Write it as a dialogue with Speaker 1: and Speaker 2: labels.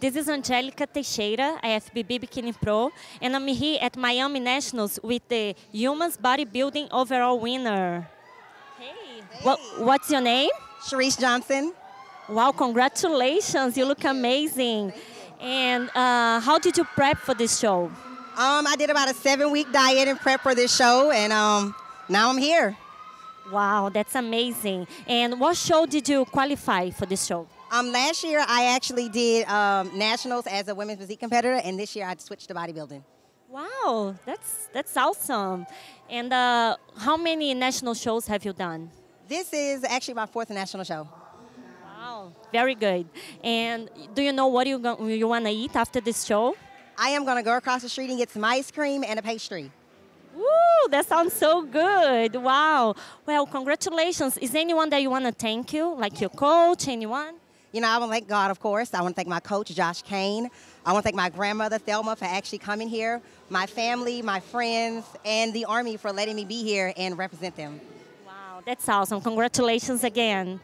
Speaker 1: this is Angelica Teixeira, IFBB Bikini Pro, and I'm here at Miami Nationals with the Humans Bodybuilding overall winner. Hey, what's your name?
Speaker 2: Sharice Johnson.
Speaker 1: Wow, congratulations, you look amazing. And how did you prep for this show?
Speaker 2: I did about a 7-week diet and prep for this show, and now I'm here.
Speaker 1: Wow, that's amazing. And what show did you qualify for this show?
Speaker 2: Last year, I actually did nationals as a women's physique competitor, and this year I switched to bodybuilding.
Speaker 1: Wow, that's awesome. And how many national shows have you done?
Speaker 2: This is actually my 4th national show.
Speaker 1: Wow, very good. And do you know what you want to eat after this show?
Speaker 2: I am going to go across the street and get some ice cream and a pastry.
Speaker 1: Woo, that sounds so good. Wow. Well, congratulations. Is anyone that you want to thank you, like your coach, anyone?
Speaker 2: You know, I want to thank God, of course. I want to thank my coach, Josh Kane. I want to thank my grandmother, Thelma, for actually coming here, my family, my friends, and the Army for letting me be here and represent them.
Speaker 1: Wow, that's awesome. Congratulations again.